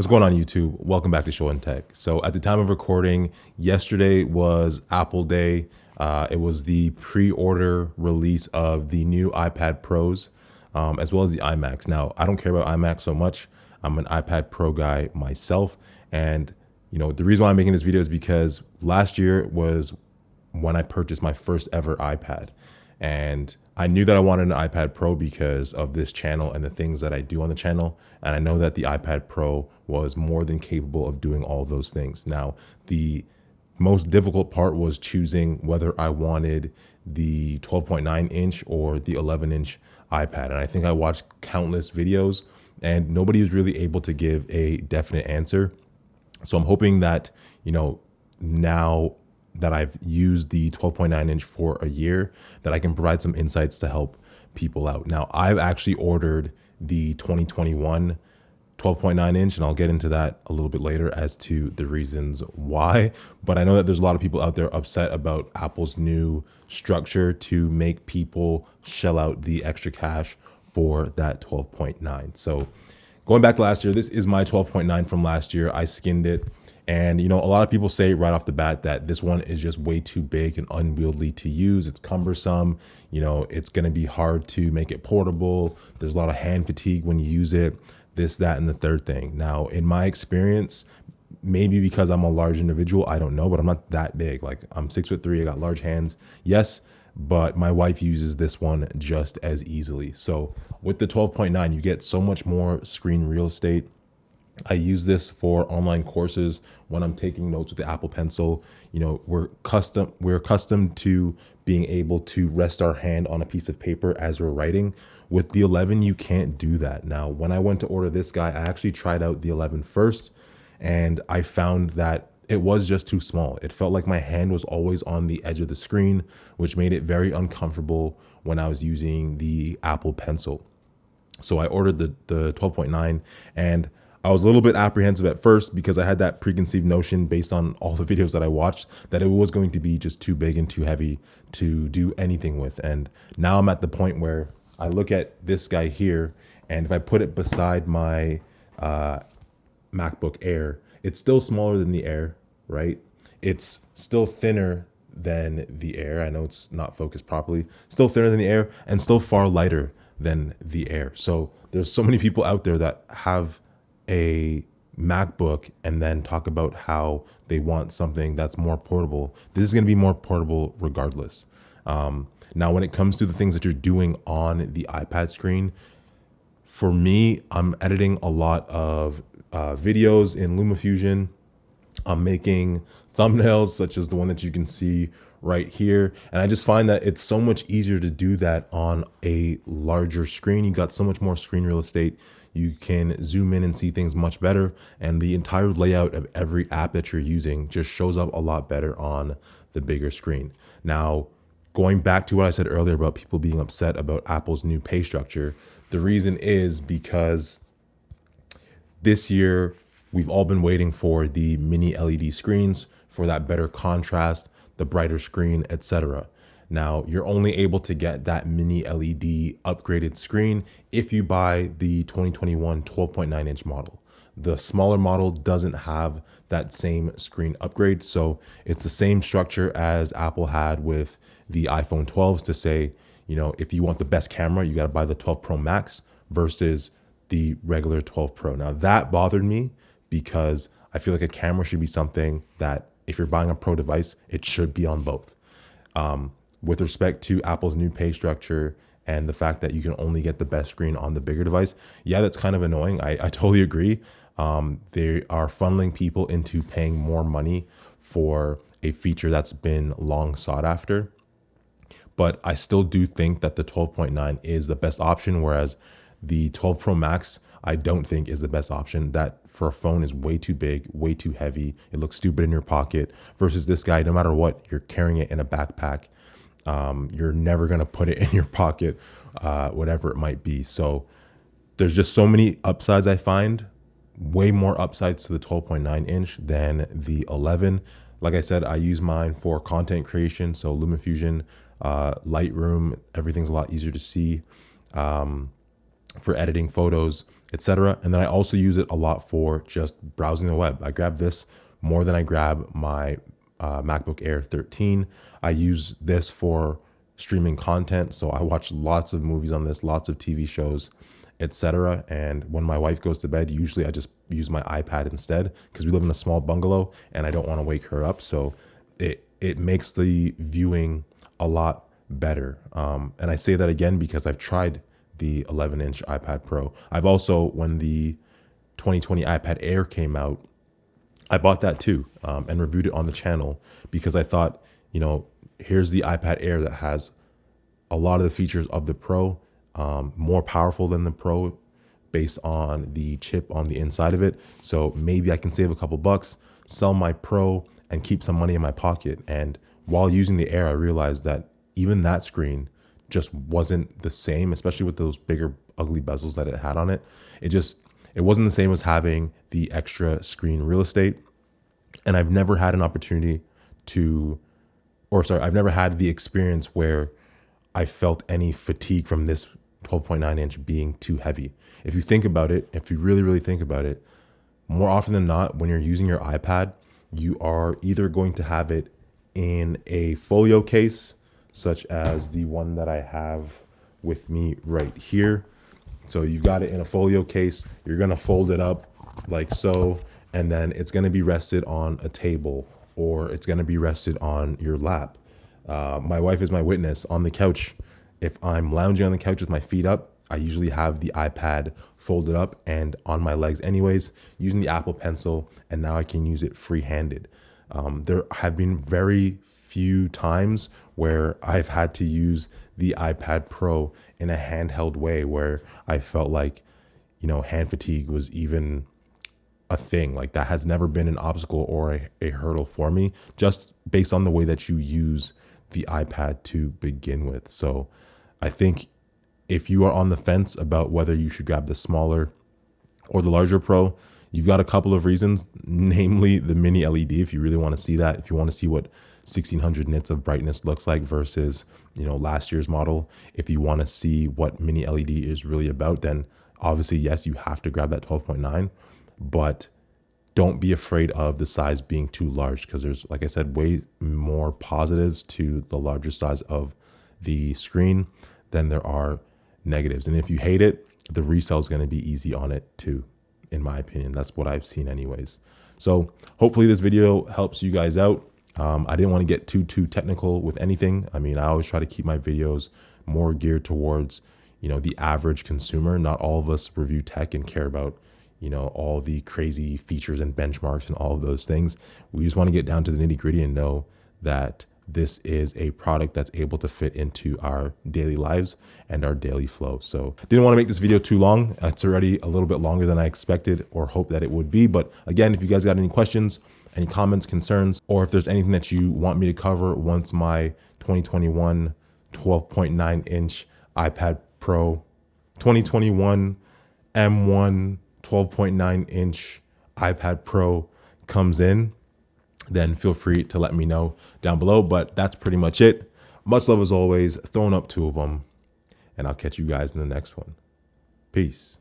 What's going on, YouTube? Welcome back to Show and Tech. So at the time of recording, yesterday was Apple Day. It was the pre-order release of the new iPad Pros, as well as the iMacs. Now, I don't care about iMacs so much. I'm an iPad Pro guy myself. And, the reason why I'm making this video is because last year was when I purchased my first ever iPad. And I knew that I wanted an iPad Pro because of this channel and the things that I do on the channel. And I know that the iPad Pro was more than capable of doing all those things. Now, the most difficult part was choosing whether I wanted the 12.9 inch or the 11-inch iPad. And I think I watched countless videos and nobody was really able to give a definite answer. So I'm hoping that, now that I've used the 12.9 inch for a year, that I can provide some insights to help people out. Now, I've actually ordered the 2021 12.9 inch, and I'll get into that a little bit later as to the reasons why. But I know that there's a lot of people out there upset about Apple's new structure to make people shell out the extra cash for that 12.9. So going back to last year, this is my 12.9 from last year. I skinned it. And, a lot of people say right off the bat that this one is just way too big and unwieldy to use. It's cumbersome. It's going to be hard to make it portable. There's a lot of hand fatigue when you use it, this, that, and the third thing. Now, in my experience, maybe because I'm a large individual, I don't know, but I'm not that big. Like, I'm 6'3", I got large hands. Yes, but my wife uses this one just as easily. So with the 12.9, you get so much more screen real estate. I use this for online courses when I'm taking notes with the Apple Pencil. We're accustomed to being able to rest our hand on a piece of paper as we're writing. With the 11, you can't do that. Now, when I went to order this guy, I actually tried out the 11 first, and I found that it was just too small. It felt like my hand was always on the edge of the screen, which made it very uncomfortable when I was using the Apple Pencil. So I ordered the 12.9, and I was a little bit apprehensive at first because I had that preconceived notion based on all the videos that I watched that it was going to be just too big and too heavy to do anything with. And now I'm at the point where I look at this guy here, and if I put it beside my MacBook Air, it's still smaller than the Air, right? It's still thinner than the Air. I know it's not focused properly. Still thinner than the Air and still far lighter than the Air. So there's so many people out there that have a MacBook and then talk about how they want something that's more portable. This is going to be more portable regardless. Now, when it comes to the things that you're doing on the iPad screen, for me, I'm editing a lot of videos in LumaFusion. I'm making thumbnails such as the one that you can see right here. And I just find that it's so much easier to do that on a larger screen. You got so much more screen real estate. You can zoom in and see things much better. And the entire layout of every app that you're using just shows up a lot better on the bigger screen. Now, going back to what I said earlier about people being upset about Apple's new pay structure, the reason is because this year, we've all been waiting for the mini LED screens for that better contrast, the brighter screen, etc. Now, you're only able to get that mini LED upgraded screen if you buy the 2021 12.9 inch model. The smaller model doesn't have that same screen upgrade. So it's the same structure as Apple had with the iPhone 12s to say, if you want the best camera, you got to buy the 12 Pro Max versus the regular 12 Pro. Now, that bothered me because I feel like a camera should be something that if you're buying a Pro device, it should be on both. With respect to Apple's new pay structure and the fact that you can only get the best screen on the bigger device, yeah, that's kind of annoying. I totally agree. They are funneling people into paying more money for a feature that's been long sought after. But I still do think that the 12.9 is the best option, whereas the 12 Pro Max, I don't think is the best option. That for a phone is way too big, way too heavy. It looks stupid in your pocket versus this guy, no matter what, you're carrying it in a backpack. You're never going to put it in your pocket, whatever it might be. So there's just so many upsides. I find way more upsides to the 12.9 inch than the 11. Like I said, I use mine for content creation. So LumaFusion, Lightroom, everything's a lot easier to see. For editing photos, etc. And then I also use it a lot for just browsing the web. I grab this more than I grab my MacBook Air 13. I use this for streaming content. So I watch lots of movies on this, lots of TV shows, etc. And when my wife goes to bed, usually I just use my iPad instead because we live in a small bungalow and I don't want to wake her up. So it makes the viewing a lot better. And I say that again because I've tried the 11-inch iPad Pro. I've also, when the 2020 iPad Air came out, I bought that too, and reviewed it on the channel because I thought, here's the iPad Air that has a lot of the features of the Pro, more powerful than the Pro based on the chip on the inside of it. So maybe I can save a couple bucks, sell my Pro, and keep some money in my pocket. And while using the Air, I realized that even that screen just wasn't the same, especially with those bigger, ugly bezels that it had on it. It wasn't the same as having the extra screen real estate. And I've never had an opportunity I've never had the experience where I felt any fatigue from this 12.9 inch being too heavy. If you think about it, if you really, really think about it, more often than not, when you're using your iPad, you are either going to have it in a folio case, such as the one that I have with me right here. So you've got it in a folio case, you're gonna fold it up like so, and then it's gonna be rested on a table or it's gonna be rested on your lap. My wife is my witness. On the couch, if I'm lounging on the couch with my feet up, I usually have the iPad folded up and on my legs anyways, using the Apple Pencil, and now I can use it free-handed. There have been very few times where I've had to use the iPad Pro in a handheld way where I felt like, hand fatigue was even a thing. Like that has never been an obstacle or a hurdle for me, just based on the way that you use the iPad to begin with. So I think if you are on the fence about whether you should grab the smaller or the larger Pro, you've got a couple of reasons, namely the mini LED. If you really want to see that, if you want to see what 1600 nits of brightness looks like versus, last year's model, if you want to see what mini LED is really about, then obviously, yes, you have to grab that 12.9, but don't be afraid of the size being too large because there's, like I said, way more positives to the larger size of the screen than there are negatives. And if you hate it, the resale is going to be easy on it too, in my opinion. That's what I've seen anyways. So hopefully this video helps you guys out. I didn't want to get too technical with anything. I mean, I always try to keep my videos more geared towards, the average consumer. Not all of us review tech and care about, all the crazy features and benchmarks and all of those things. We just want to get down to the nitty gritty and know that this is a product that's able to fit into our daily lives and our daily flow. So didn't want to make this video too long. It's already a little bit longer than I expected or hoped that it would be. But again, if you guys got any questions, any comments, concerns, or if there's anything that you want me to cover once my 2021 12.9 inch iPad Pro, 2021 M1 12.9 inch iPad Pro comes in, then feel free to let me know down below. But that's pretty much it. Much love as always, throwing up 2 of them, and I'll catch you guys in the next one. Peace.